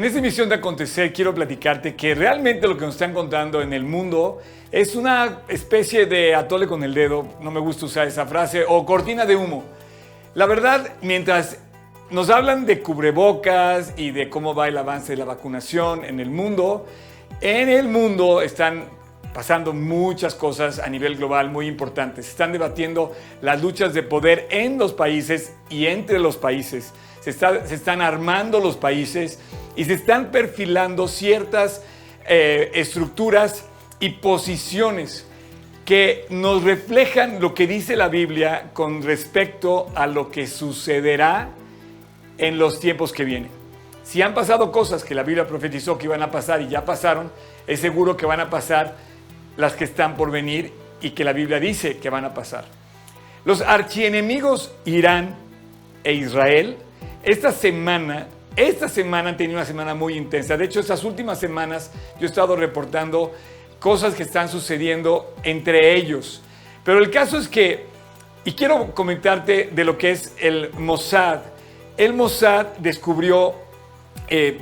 En esta emisión de Acontecer quiero platicarte que realmente lo que nos están contando en el mundo es una especie de atole con el dedo, no me gusta usar esa frase, o cortina de humo. La verdad, mientras nos hablan de cubrebocas y de cómo va el avance de la vacunación en el mundo están pasando muchas cosas a nivel global muy importantes. Se están debatiendo las luchas de poder en los países y entre los países. Se están armando los países y se están perfilando ciertas estructuras y posiciones que nos reflejan lo que dice la Biblia con respecto a lo que sucederá en los tiempos que vienen. Si han pasado cosas que la Biblia profetizó que iban a pasar y ya pasaron, es seguro que van a pasar las que están por venir y que la Biblia dice que van a pasar. Los archienemigos Irán e Israel, esta semana han tenido una semana muy intensa. De hecho, estas últimas semanas yo he estado reportando cosas que están sucediendo entre ellos. Pero el caso es que, y quiero comentarte de lo que es el Mossad. El Mossad descubrió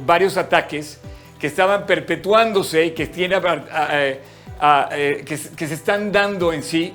varios ataques que estaban perpetuándose y que se están dando en sí,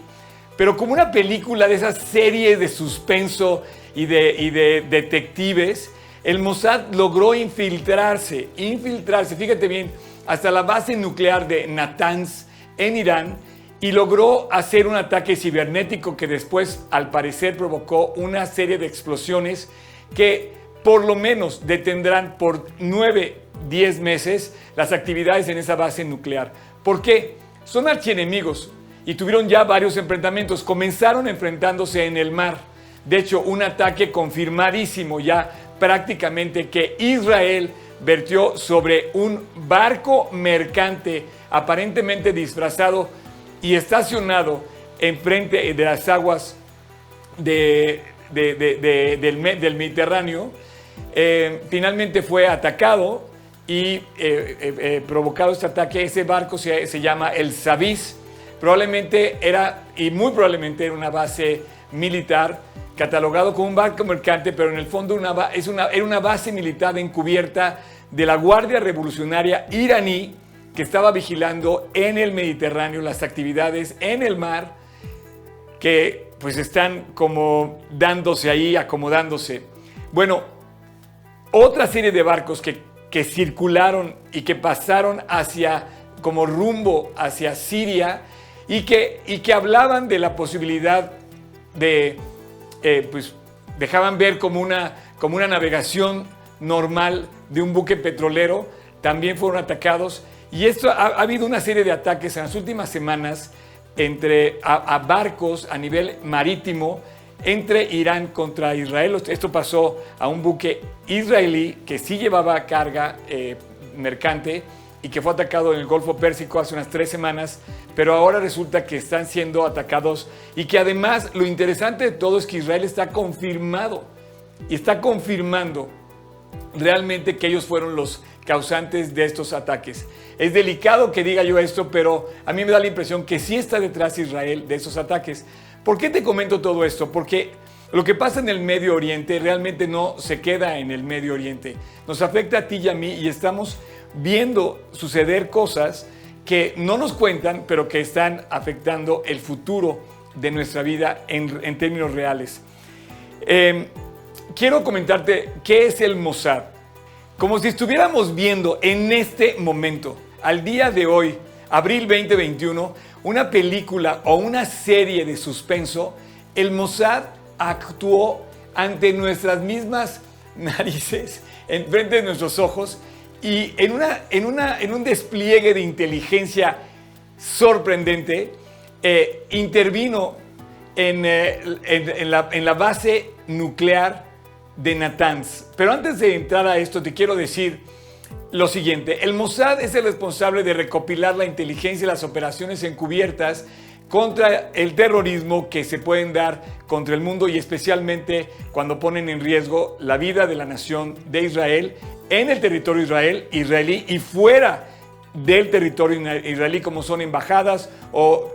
pero como una película de esas series de suspenso y de detectives, el Mossad logró infiltrarse, fíjate bien, hasta la base nuclear de Natanz en Irán y logró hacer un ataque cibernético que después, al parecer, provocó una serie de explosiones que por lo menos detendrán por 9-10 meses las actividades en esa base nuclear. ¿Por qué? Son archienemigos y tuvieron ya varios enfrentamientos. Comenzaron enfrentándose en el mar. De hecho, un ataque confirmadísimo ya prácticamente que Israel vertió sobre un barco mercante aparentemente disfrazado y estacionado enfrente de las aguas del Mediterráneo. Finalmente fue atacado y provocado este ataque. Ese barco se llama el Savis. Muy probablemente era una base militar, catalogado como un barco mercante, pero en el fondo era una base militar encubierta de la Guardia Revolucionaria iraní que estaba vigilando en el Mediterráneo las actividades en el mar que pues están como dándose ahí, acomodándose. Bueno, otra serie de barcos que circularon y que pasaron como rumbo hacia Siria y que hablaban de la posibilidad de, pues dejaban ver como una navegación normal de un buque petrolero, también fueron atacados. Y esto ha habido una serie de ataques en las últimas semanas a barcos a nivel marítimo entre Irán contra Israel. Esto pasó a un buque israelí que sí llevaba carga mercante y que fue atacado en el Golfo Pérsico hace unas 3 semanas, pero ahora resulta que están siendo atacados y que además lo interesante de todo es que Israel está confirmando realmente que ellos fueron los causantes de estos ataques. Es delicado que diga yo esto, pero a mí me da la impresión que sí está detrás Israel de esos ataques. ¿Por qué te comento todo esto? Porque lo que pasa en el Medio Oriente realmente no se queda en el Medio Oriente. Nos afecta a ti y a mí y estamos viendo suceder cosas que no nos cuentan, pero que están afectando el futuro de nuestra vida en términos reales. Quiero comentarte qué es el Mossad. Como si estuviéramos viendo en este momento, al día de hoy, abril 2021, una película o una serie de suspenso, el Mossad actuó ante nuestras mismas narices, enfrente de nuestros ojos, y en un despliegue de inteligencia sorprendente, intervino en la base nuclear de Natanz. Pero antes de entrar a esto, te quiero decir lo siguiente. El Mossad es el responsable de recopilar la inteligencia y las operaciones encubiertas contra el terrorismo que se pueden dar contra el mundo y especialmente cuando ponen en riesgo la vida de la nación de Israel en el territorio israelí y fuera del territorio israelí, como son embajadas o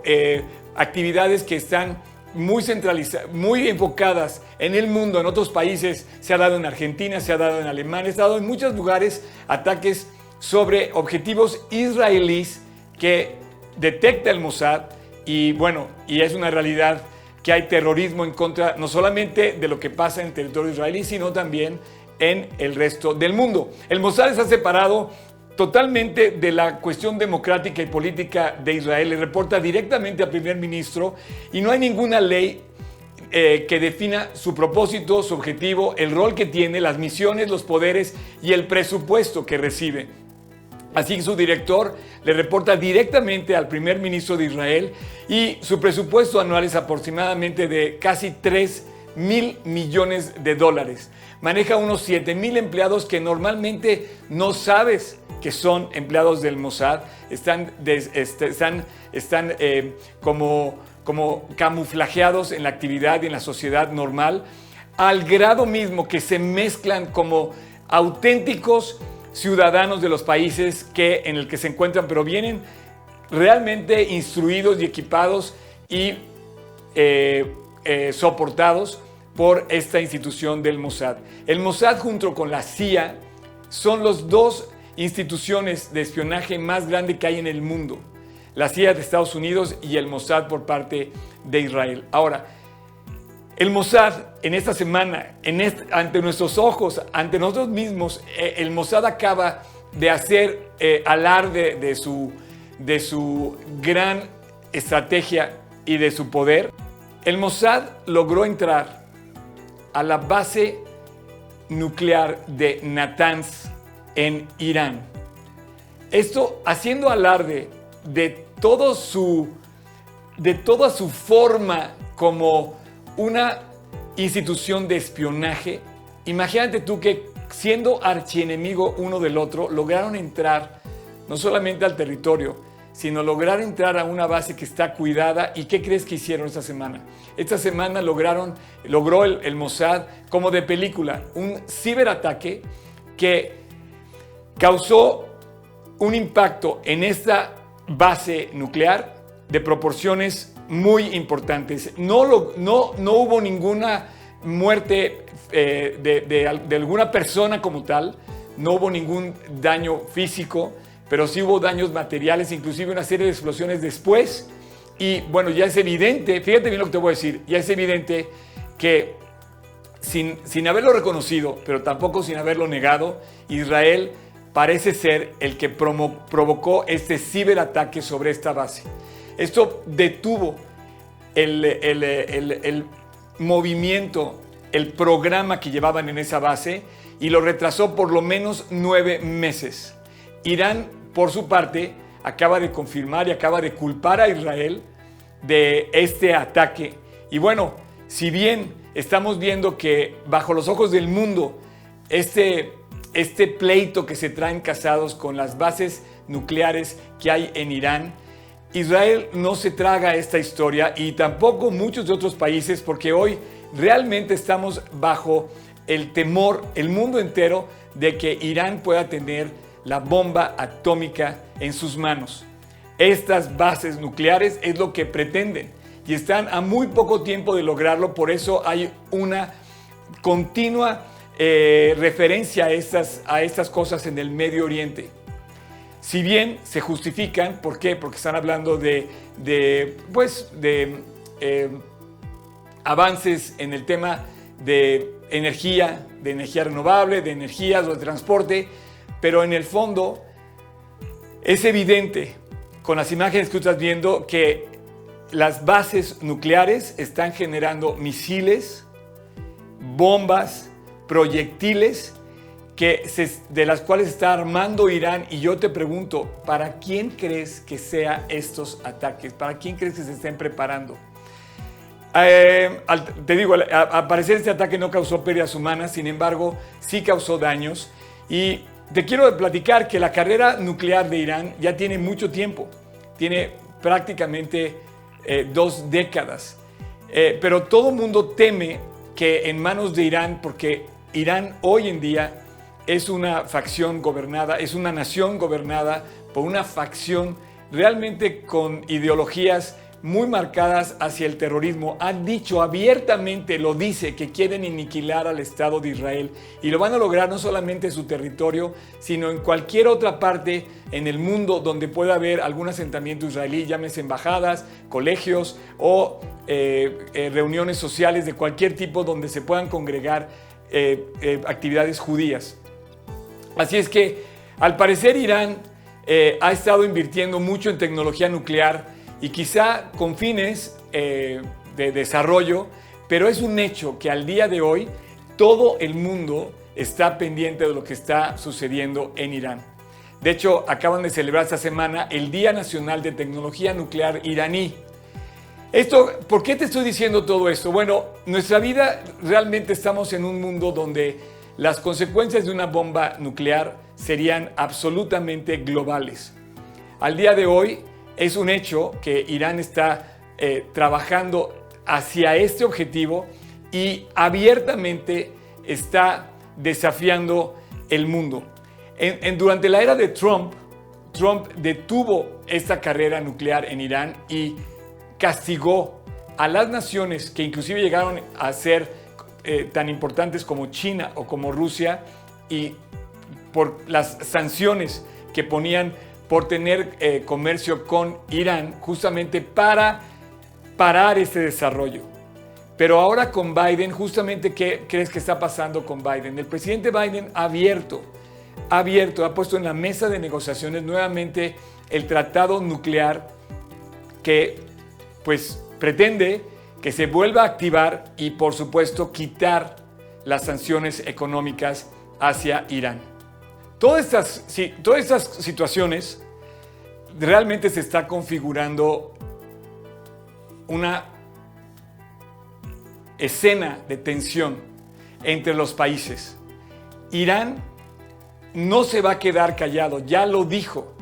actividades que están muy centralizadas, muy enfocadas en el mundo, en otros países. Se ha dado en Argentina, se ha dado en Alemania, se ha dado en muchos lugares ataques sobre objetivos israelíes que detecta el Mossad. Y bueno, y es una realidad que hay terrorismo en contra no solamente de lo que pasa en el territorio israelí, sino también en el resto del mundo. El Mossad está separado totalmente de la cuestión democrática y política de Israel. Le reporta directamente al primer ministro y no hay ninguna ley que defina su propósito, su objetivo, el rol que tiene, las misiones, los poderes y el presupuesto que recibe. Así que su director le reporta directamente al primer ministro de Israel y su presupuesto anual es aproximadamente de casi 3,000 millones de dólares. Maneja unos 7,000 empleados que normalmente no sabes que son empleados del Mossad. Están como camuflajeados en la actividad y en la sociedad normal, al grado mismo que se mezclan como auténticos ciudadanos de los países en el que se encuentran, pero vienen realmente instruidos y equipados y soportados por esta institución del Mossad. El Mossad junto con la CIA son las dos instituciones de espionaje más grandes que hay en el mundo. La CIA de Estados Unidos y el Mossad por parte de Israel. Ahora, el Mossad en esta semana, ante nuestros ojos, ante nosotros mismos, el Mossad acaba de hacer alarde de su gran estrategia y de su poder. El Mossad logró entrar a la base nuclear de Natanz en Irán. Esto haciendo alarde de toda su forma como una institución de espionaje. Imagínate tú que siendo archienemigo uno del otro, lograron entrar no solamente al territorio, sino lograr entrar a una base que está cuidada. ¿Y qué crees que hicieron esta semana? Esta semana logró el Mossad, como de película, un ciberataque que causó un impacto en esta base nuclear de proporciones muy importantes. No hubo ninguna muerte de alguna persona como tal, no hubo ningún daño físico, pero sí hubo daños materiales, inclusive una serie de explosiones después. Y bueno, ya es evidente, fíjate bien lo que te voy a decir, ya es evidente que sin haberlo reconocido, pero tampoco sin haberlo negado, Israel parece ser el que provocó este ciberataque sobre esta base. Esto detuvo el movimiento, el programa que llevaban en esa base y lo retrasó por lo menos 9 meses. Irán, por su parte, acaba de confirmar y acaba de culpar a Israel de este ataque. Y bueno, si bien estamos viendo que bajo los ojos del mundo este pleito que se traen casados con las bases nucleares que hay en Irán, Israel no se traga esta historia y tampoco muchos de otros países, porque hoy realmente estamos bajo el temor, el mundo entero, de que Irán pueda tener la bomba atómica en sus manos. Estas bases nucleares es lo que pretenden y están a muy poco tiempo de lograrlo. Por eso hay una continua referencia a estas cosas en el Medio Oriente. Si bien se justifican, ¿por qué? Porque están hablando de avances en el tema de energía renovable, de energías o de transporte, pero en el fondo es evidente con las imágenes que tú estás viendo que las bases nucleares están generando misiles, bombas, proyectiles de las cuales está armando Irán. Y yo te pregunto, ¿para quién crees que sean estos ataques? ¿Para quién crees que se estén preparando? Te digo, al parecer este ataque no causó pérdidas humanas, sin embargo, sí causó daños. Y te quiero platicar que la carrera nuclear de Irán ya tiene mucho tiempo, tiene prácticamente 2 décadas. Pero todo el mundo teme que en manos de Irán, porque Irán hoy en día es una facción gobernada, es una nación gobernada por una facción realmente con ideologías muy marcadas hacia el terrorismo. Han dicho abiertamente, lo dice, que quieren aniquilar al Estado de Israel y lo van a lograr no solamente en su territorio, sino en cualquier otra parte en el mundo donde pueda haber algún asentamiento israelí, llámese embajadas, colegios o reuniones sociales de cualquier tipo donde se puedan congregar actividades judías. Así es que, al parecer, Irán ha estado invirtiendo mucho en tecnología nuclear y quizá con fines de desarrollo, pero es un hecho que al día de hoy todo el mundo está pendiente de lo que está sucediendo en Irán. De hecho, acaban de celebrar esta semana el Día Nacional de Tecnología Nuclear Iraní. ¿Por qué te estoy diciendo todo esto? Bueno, nuestra vida realmente estamos en un mundo donde las consecuencias de una bomba nuclear serían absolutamente globales. Al día de hoy es un hecho que Irán está trabajando hacia este objetivo y abiertamente está desafiando el mundo. Durante la era de Trump detuvo esta carrera nuclear en Irán y castigó a las naciones que inclusive llegaron a ser tan importantes como China o como Rusia, y por las sanciones que ponían por tener comercio con Irán, justamente para parar este desarrollo. Pero ahora con Biden, justamente, ¿qué crees que está pasando con Biden? El presidente Biden ha puesto en la mesa de negociaciones nuevamente el tratado nuclear que pues pretende que se vuelva a activar y, por supuesto, quitar las sanciones económicas hacia Irán. Todas estas situaciones realmente se está configurando una escena de tensión entre los países. Irán no se va a quedar callado, ya lo dijo,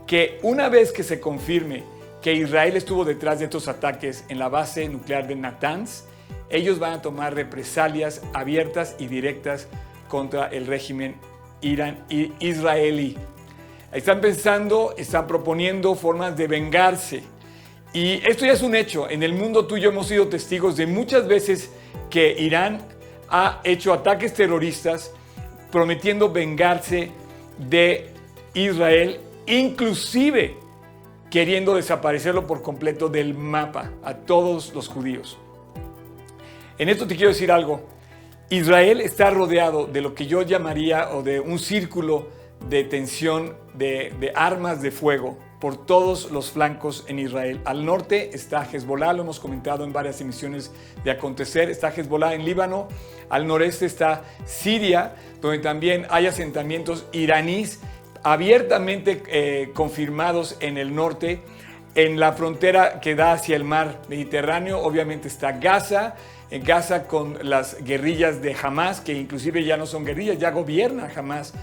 que una vez que se confirme que Israel estuvo detrás de estos ataques en la base nuclear de Natanz, ellos van a tomar represalias abiertas y directas contra el régimen israelí. Están proponiendo formas de vengarse. Y esto ya es un hecho. En el mundo tú y yo hemos sido testigos de muchas veces que Irán ha hecho ataques terroristas prometiendo vengarse de Israel, inclusive queriendo desaparecerlo por completo del mapa a todos los judíos. En esto te quiero decir algo. Israel está rodeado de lo que yo llamaría, o de un círculo de tensión de armas de fuego por todos los flancos en Israel. Al norte está Hezbollah, lo hemos comentado en varias emisiones de Acontecer, está Hezbollah en Líbano. Al noreste está Siria, donde también hay asentamientos iraníes abiertamente confirmados en el norte. En la frontera que da hacia el mar Mediterráneo, obviamente está Gaza. En Gaza con las guerrillas de Hamas, que inclusive ya no son guerrillas, ya gobierna Hamas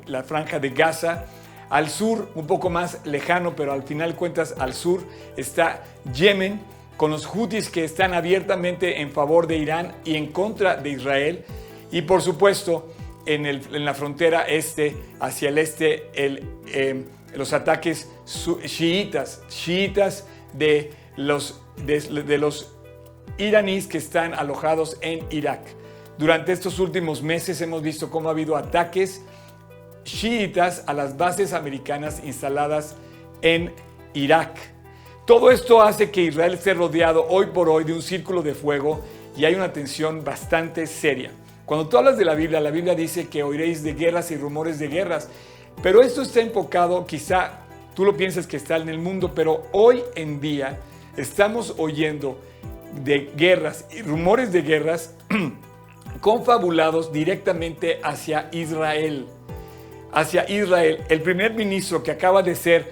la franja de Gaza. Al sur, un poco más lejano, pero al final cuentas al sur, está Yemen, con los hutis que están abiertamente en favor de Irán y en contra de Israel. Y por supuesto, en la frontera este, hacia el este, los ataques chiitas de los iraníes que están alojados en Irak. Durante estos últimos meses hemos visto cómo ha habido ataques chiitas a las bases americanas instaladas en Irak. Todo esto hace que Israel esté rodeado hoy por hoy de un círculo de fuego y hay una tensión bastante seria. Cuando tú hablas de la Biblia dice que oiréis de guerras y rumores de guerras, pero esto está enfocado, quizá tú lo piensas que está en el mundo, pero hoy en día estamos oyendo de guerras y rumores de guerras confabulados directamente hacia Israel. El primer ministro, que acaba de ser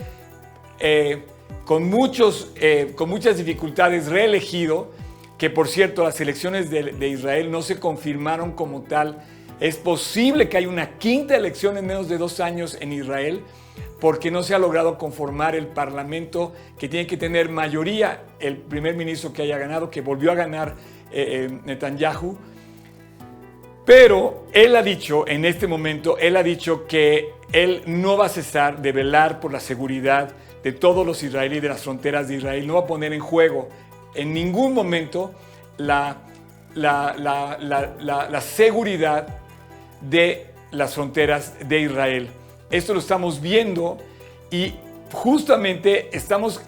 con muchas dificultades reelegido, que por cierto las elecciones de Israel no se confirmaron como tal. Es posible que haya una quinta elección en menos de 2 años en Israel, porque no se ha logrado conformar el parlamento, que tiene que tener mayoría el primer ministro que haya ganado, que volvió a ganar Netanyahu. Pero él ha dicho, en este momento, que él no va a cesar de velar por la seguridad de todos los israelíes, de las fronteras de Israel. No va a poner en juego en ningún momento la seguridad de las fronteras de Israel. Esto lo estamos viendo y justamente estamos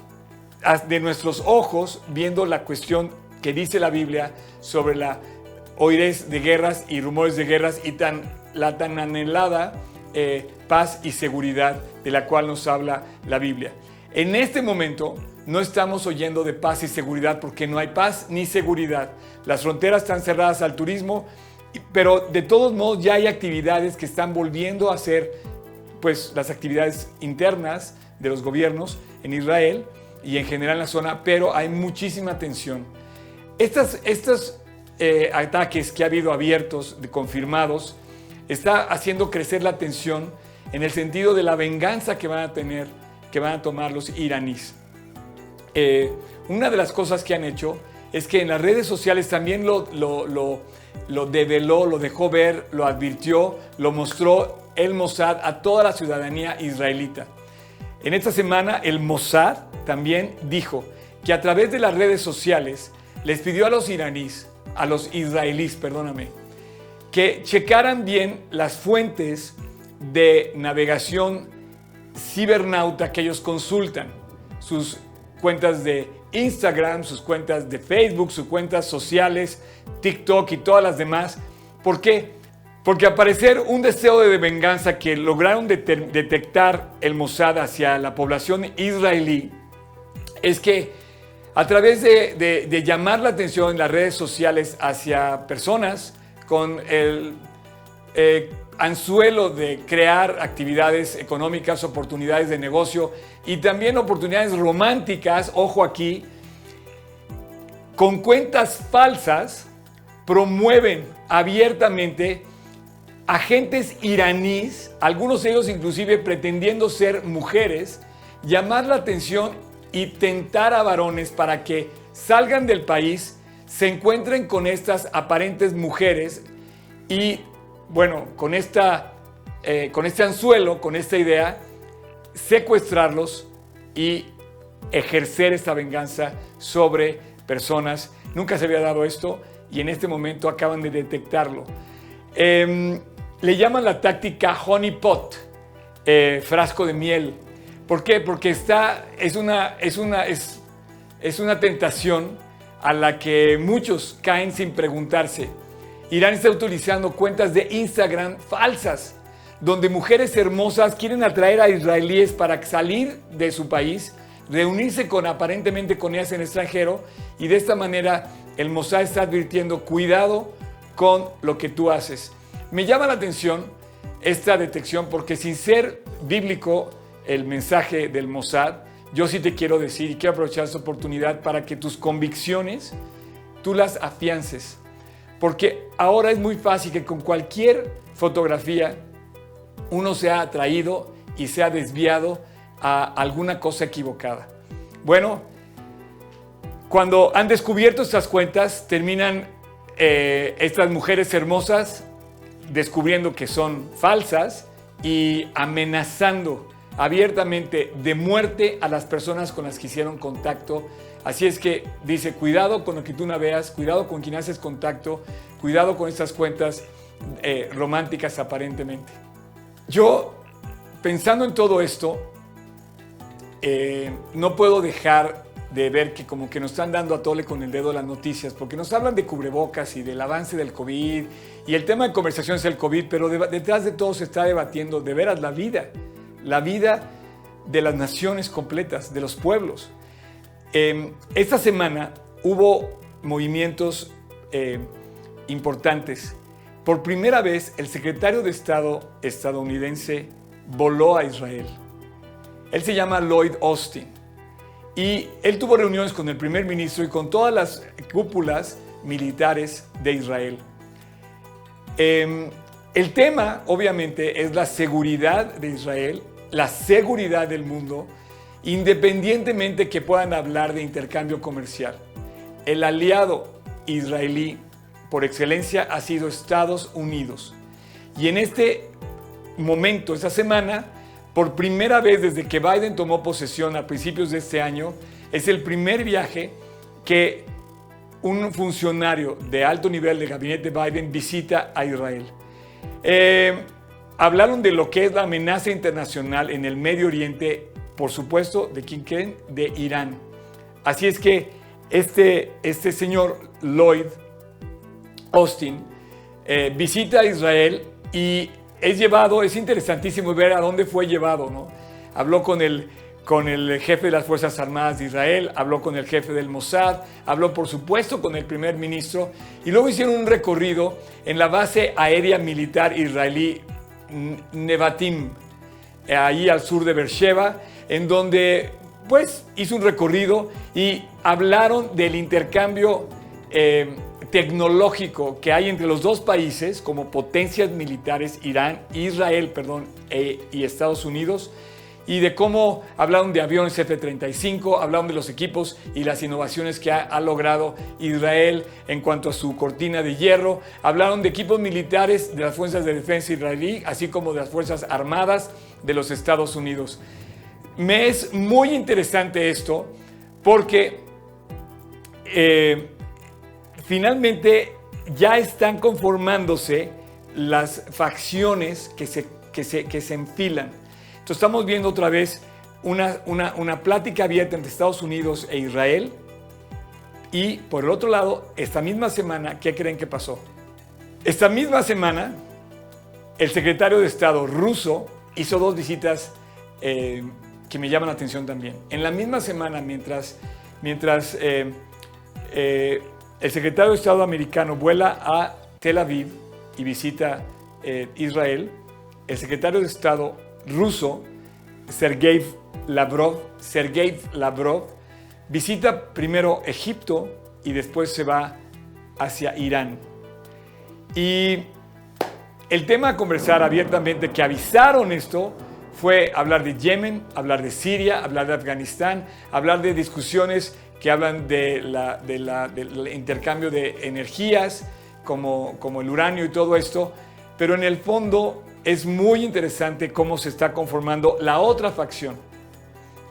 de nuestros ojos viendo la cuestión que dice la Biblia sobre oiréis de guerras y rumores de guerras y la tan anhelada paz y seguridad de la cual nos habla la Biblia. En este momento no estamos oyendo de paz y seguridad porque no hay paz ni seguridad. Las fronteras están cerradas al turismo, pero de todos modos ya hay actividades que están volviendo a ser pues, las actividades internas de los gobiernos en Israel y en general en la zona, pero hay muchísima tensión. Estos ataques que ha habido abiertos, confirmados, está haciendo crecer la tensión en el sentido de la venganza que van a tener, que van a tomar los iraníes. Una de las cosas que han hecho es que en las redes sociales también lo develó, lo dejó ver, lo advirtió, lo mostró el Mossad a toda la ciudadanía israelita. En esta semana el Mossad también dijo que a través de las redes sociales les pidió a los israelíes, que checaran bien las fuentes de navegación cibernauta que ellos consultan, sus cuentas de Instagram, sus cuentas de Facebook, sus cuentas sociales, TikTok y todas las demás. ¿Por qué? Porque al parecer un deseo de venganza que lograron detectar el Mossad hacia la población israelí es que a través de llamar la atención en las redes sociales hacia personas con el anzuelo de crear actividades económicas, oportunidades de negocio y también oportunidades románticas, ojo aquí, con cuentas falsas promueven abiertamente agentes iraníes, algunos de ellos inclusive pretendiendo ser mujeres, llamar la atención y tentar a varones para que salgan del país, se encuentren con estas aparentes mujeres y, bueno, con este anzuelo, con esta idea, secuestrarlos y ejercer esta venganza sobre personas. Nunca se había dado esto y en este momento acaban de detectarlo. Le llaman la táctica honey pot, frasco de miel. ¿Por qué? Porque es una tentación a la que muchos caen sin preguntarse. Irán está utilizando cuentas de Instagram falsas, donde mujeres hermosas quieren atraer a israelíes para salir de su país, reunirse aparentemente con ellas en el extranjero, y de esta manera el Mossad está advirtiendo: cuidado con lo que tú haces. Me llama la atención esta detección porque, sin ser bíblico el mensaje del Mossad, yo sí te quiero decir y quiero aprovechar esta oportunidad para que tus convicciones tú las afiances, porque ahora es muy fácil que con cualquier fotografía uno sea atraído y sea desviado a alguna cosa equivocada. Bueno, cuando han descubierto estas cuentas, terminan estas mujeres hermosas descubriendo que son falsas y amenazando abiertamente de muerte a las personas con las que hicieron contacto. Así es que dice: cuidado con lo que tú navegas, cuidado con quien haces contacto, cuidado con estas cuentas románticas aparentemente. Yo, pensando en todo esto, no puedo dejar de ver que como que nos están dando a tole con el dedo las noticias, porque nos hablan de cubrebocas y del avance del COVID, y el tema de conversación es el COVID, pero detrás de todo se está debatiendo de veras la vida de las naciones completas, de los pueblos. Esta semana hubo movimientos importantes. Por primera vez, el secretario de Estado estadounidense voló a Israel. Él se llama Lloyd Austin y él tuvo reuniones con el primer ministro y con todas las cúpulas militares de Israel. El tema, obviamente, es la seguridad de Israel, la seguridad del mundo, independientemente que puedan hablar de intercambio comercial. El aliado israelí por excelencia ha sido Estados Unidos. Y en este momento, esta semana, Por primera vez desde que Biden tomó posesión a principios de este año, es el primer viaje que un funcionario de alto nivel del gabinete de Biden visita a Israel. Hablaron de lo que es la amenaza internacional en el Medio Oriente, por supuesto, ¿de quién creen? De Irán. Así es que este señor Lloyd Austin visita a Israel y es interesantísimo ver a dónde fue llevado, ¿no? Habló con el jefe de las Fuerzas Armadas de Israel, habló con el jefe del Mossad, habló por supuesto con el primer ministro y luego hicieron un recorrido en la base aérea militar israelí Nevatim, ahí al sur de Beersheba, en donde pues hizo un recorrido y hablaron del intercambio tecnológico que hay entre los dos países como potencias militares, Israel y Estados Unidos, y de cómo hablaron de aviones F-35, hablaron de los equipos y las innovaciones que ha logrado Israel en cuanto a su cortina de hierro, hablaron de equipos militares de las fuerzas de defensa israelí, así como de las fuerzas armadas de los Estados Unidos. Me es muy interesante esto porque finalmente ya están conformándose las facciones que se enfilan. Entonces estamos viendo otra vez una plática abierta entre Estados Unidos e Israel. Y por el otro lado, esta misma semana, ¿qué creen que pasó? Esta misma semana, el secretario de Estado ruso hizo 2 visitas que me llaman la atención también. En la misma semana, mientras el secretario de Estado americano vuela a Tel Aviv y visita Israel, el secretario de Estado ruso, Sergei Lavrov, visita primero Egipto y después se va hacia Irán. Y el tema a conversar abiertamente que avisaron esto fue hablar de Yemen, hablar de Siria, hablar de Afganistán, hablar de discusiones que hablan del intercambio de energías como el uranio y todo esto, pero en el fondo es muy interesante cómo se está conformando la otra facción,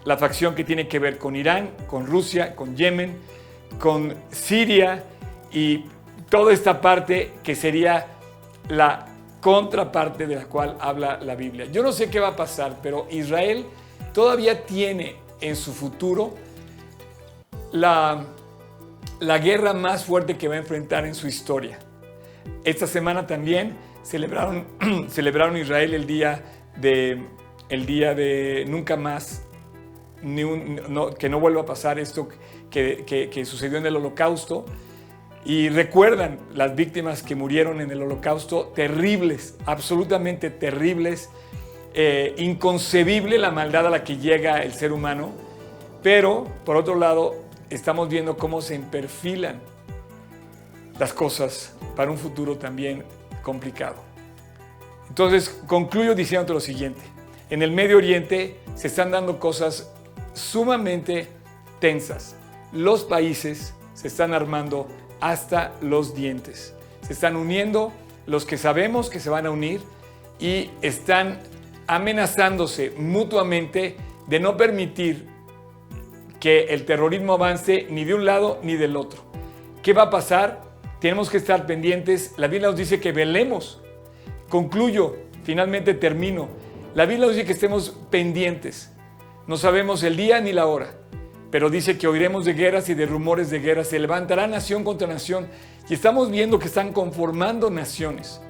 la facción que tiene que ver con Irán, con Rusia, con Yemen, con Siria y toda esta parte que sería la contraparte de la cual habla la Biblia. Yo no sé qué va a pasar, pero Israel todavía tiene en su futuro la guerra más fuerte que va a enfrentar en su historia. Esta semana también celebraron Israel el día de nunca más, que no vuelva a pasar esto que sucedió en el Holocausto. Y recuerdan las víctimas que murieron en el Holocausto, terribles, absolutamente terribles, inconcebible la maldad a la que llega el ser humano, pero por otro lado estamos viendo cómo se perfilan las cosas para un futuro también complicado. Entonces concluyo diciéndote lo siguiente: en el Medio Oriente se están dando cosas sumamente tensas. Los países se están armando hasta los dientes. Se están uniendo los que sabemos que se van a unir y están amenazándose mutuamente de no permitir que el terrorismo avance ni de un lado ni del otro. ¿Qué va a pasar? Tenemos que estar pendientes. La Biblia nos dice que velemos. Concluyo, finalmente termino. La Biblia nos dice que estemos pendientes. No sabemos el día ni la hora, pero dice que oiremos de guerras y de rumores de guerras. Se levantará nación contra nación. Y estamos viendo que están conformando naciones.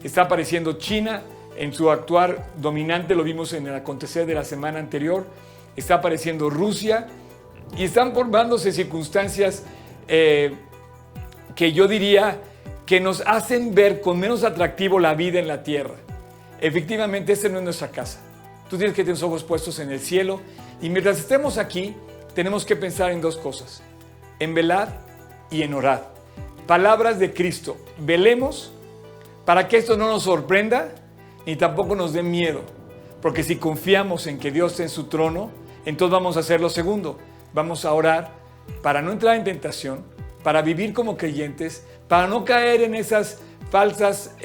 Está apareciendo China en su actuar dominante, lo vimos en el acontecer de la semana anterior. Está apareciendo Rusia y están formándose circunstancias que yo diría que nos hacen ver con menos atractivo la vida en la tierra. Efectivamente, esta no es nuestra casa. Tú tienes que tener los ojos puestos en el cielo y mientras estemos aquí, tenemos que pensar en 2 cosas: en velar y en orar. Palabras de Cristo: velemos para que esto no nos sorprenda ni tampoco nos dé miedo, porque si confiamos en que Dios está en su trono, entonces vamos a hacer lo segundo: vamos a orar para no entrar en tentación, para vivir como creyentes, para no caer en esas falsas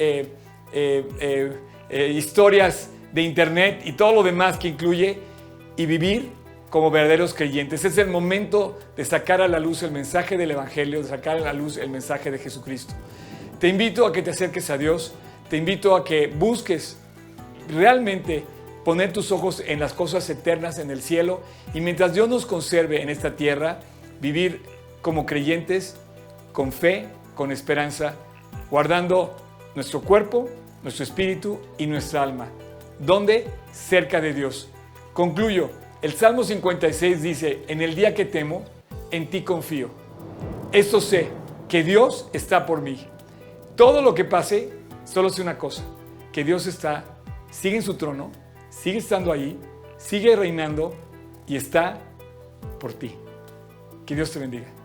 historias de internet y todo lo demás que incluye y vivir como verdaderos creyentes. Es el momento de sacar a la luz el mensaje del Evangelio, de sacar a la luz el mensaje de Jesucristo. Te invito a que te acerques a Dios, te invito a que busques realmente poner tus ojos en las cosas eternas en el cielo y mientras Dios nos conserve en esta tierra, vivir como creyentes, con fe, con esperanza, guardando nuestro cuerpo, nuestro espíritu y nuestra alma. ¿Dónde? Cerca de Dios. Concluyo. El Salmo 56 dice, en el día que temo, en ti confío. Esto sé, que Dios está por mí. Todo lo que pase, solo sé una cosa, que Dios sigue en su trono, sigue estando ahí, sigue reinando y está por ti. Que Dios te bendiga.